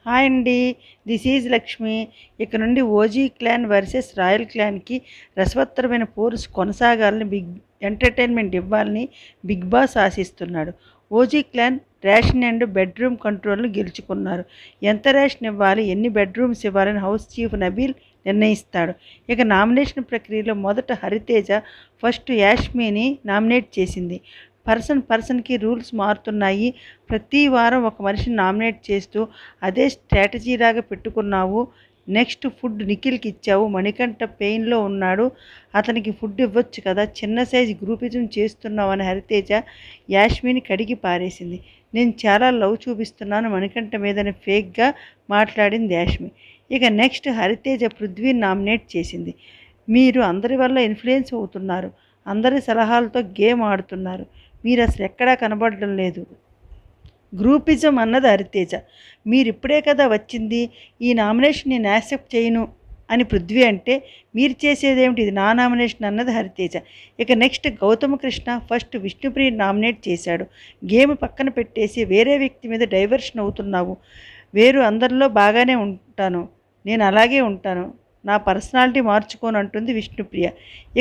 Hi అండి, this is Lakshmi. ఇక నుండి ఓజీ క్లాన్ వర్సెస్ రాయల్ క్లాన్కి రసవత్తరమైన పోరుస్ కొనసాగాలని ఎంటర్టైన్మెంట్ ఇవ్వాలని బిగ్ బాస్ ఆశిస్తున్నాడు. OG clan ration and bedroom కంట్రోల్ను గెలుచుకున్నారు. ఎంత రేషన్ ఇవ్వాలి, ఎన్ని బెడ్రూమ్స్ ఇవ్వాలని హౌస్ చీఫ్ నబీల్ నిర్ణయిస్తాడు. ఇక నామినేషన్ ప్రక్రియలో మొదట హరితేజ ఫస్ట్ యాష్మిని నామినేట్ చేసింది. పర్సన్కి రూల్స్ మారుతున్నాయి. ప్రతి వారం ఒక మనిషిని నామినేట్ చేస్తూ అదే స్ట్రాటజీలాగా పెట్టుకున్నావు. నెక్స్ట్ ఫుడ్ నిఖిల్కి ఇచ్చావు. మణికంఠ పెయిన్లో ఉన్నాడు, అతనికి ఫుడ్ ఇవ్వచ్చు కదా, చిన్న సైజు గ్రూపిజం చేస్తున్నావు అని హరితేజ యాష్మిని కడిగి పారేసింది. నేను చాలా లవ్ చూపిస్తున్నాను మణికంఠ మీదని ఫేక్గా మాట్లాడింది యాష్మి. ఇక నెక్స్ట్ హరితేజ పృథ్వీని నామినేట్ చేసింది. మీరు అందరి వల్ల ఇన్ఫ్లుయెన్స్ అవుతున్నారు, అందరి సలహాలతో గేమ్ ఆడుతున్నారు, మీరు అసలు ఎక్కడా కనబడడం లేదు. గ్రూపిజం అన్నది హరితేజ. మీరిప్పుడే కదా వచ్చింది, ఈ నామినేషన్ నేను యాక్సెప్ట్ చేయను అని పృథ్వీ అంటే మీరు చేసేదేమిటి, ఇది నా నామినేషన్ అన్నది హరితేజ. ఇక next Gautama Krishna first Vishnupriya nominate చేశాడు. గేమ్ పక్కన పెట్టేసి వేరే వ్యక్తి మీద డైవర్షన్ అవుతున్నావు. వేరు అందరిలో బాగానే ఉంటాను, నేను అలాగే ఉంటాను, నా పర్సనాలిటీ మార్చుకోను అంటుంది విష్ణుప్రియ.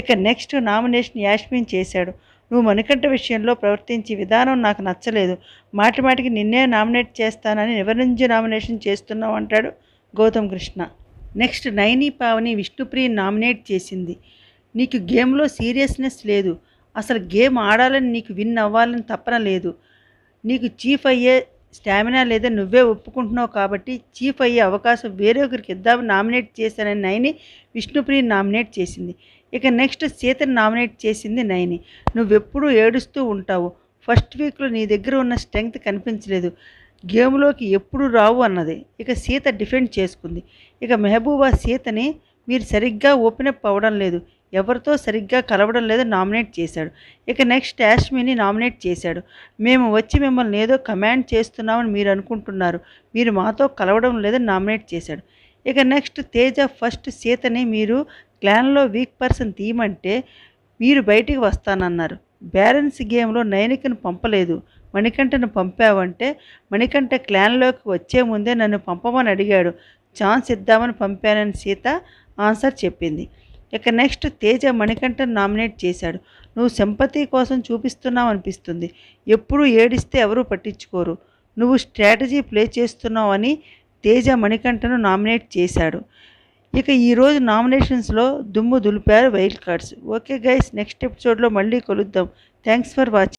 ఇక నెక్స్ట్ నామినేషన్ యాష్మిన్ చేశాడు. నువ్వు మణికంఠ విషయంలో ప్రవర్తించే విధానం నాకు నచ్చలేదు, మాటిమాటికి నిన్నే నామినేట్ చేస్తానని ఎవరి నుంచి నామినేషన్ చేస్తున్నావు అంటాడు గౌతమ్ కృష్ణ. నెక్స్ట్ నైని పావని విష్ణుప్రియని నామినేట్ చేసింది. నీకు గేమ్లో సీరియస్నెస్ లేదు, అసలు గేమ్ ఆడాలని నీకు విన్ అవ్వాలని తపన లేదు, నీకు చీఫ్ అయ్యే స్టామినా లేదని నువ్వే ఒప్పుకుంటున్నావు కాబట్టి చీఫ్ అయ్యే అవకాశం వేరే ఒకరికి ఇద్దామని నామినేట్ చేశానని నైని విష్ణుప్రియని నామినేట్ చేసింది. ఇక నెక్స్ట్ సీతని నామినేట్ చేసింది నైని. నువ్వెప్పుడూ ఏడుస్తూ ఉంటావు, ఫస్ట్ వీక్లో నీ దగ్గర ఉన్న స్ట్రెంగ్త్ కనిపించలేదు, గేమ్లోకి ఎప్పుడు రావు అన్నది. ఇక సీత డిఫెండ్ చేసుకుంది. ఇక మెహబూబా సీతని మీరు సరిగ్గా ఓపెన్ అప్ అవ్వడం లేదు, ఎవరితో సరిగ్గా కలవడం లేదు నామినేట్ చేశాడు. ఇక నెక్స్ట్ యాష్మిని నామినేట్ చేశాడు. మేము వచ్చి మిమ్మల్ని ఏదో కమాండ్ చేస్తున్నామని మీరు అనుకుంటున్నారు, మీరు మాతో కలవడం లేదని నామినేట్ చేశాడు. ఇక నెక్స్ట్ తేజ ఫస్ట్ సీతని మీరు క్లాన్లో వీక్ పర్సన్ తీయమంటే మీరు బయటికి వస్తానన్నారు. బ్యాలెన్స్ గేమ్లో నైనికను పంపలేదు, మణికంఠను పంపావంటే మణికంఠ క్లాన్లోకి వచ్చే ముందే నన్ను పంపమని అడిగాడు, ఛాన్స్ ఇద్దామని పంపానని సీత ఆన్సర్ చెప్పింది. ఇక నెక్స్ట్ తేజ మణికంఠను నామినేట్ చేశాడు. నువ్వు సింపతి కోసం చూపిస్తున్నావు అనిపిస్తుంది, ఎప్పుడూ ఏడిస్తే ఎవరూ పట్టించుకోరు, నువ్వు స్ట్రాటజీ ప్లే చేస్తున్నావు అని తేజ మణికంఠను నామినేట్ చేశాడు. ఇక ఈరోజు నామినేషన్స్లో దుమ్ము దులిపారు wild cards. Okay guys, next ఎపిసోడ్లో మళ్ళీ కలుద్దాం. Thanks for watching.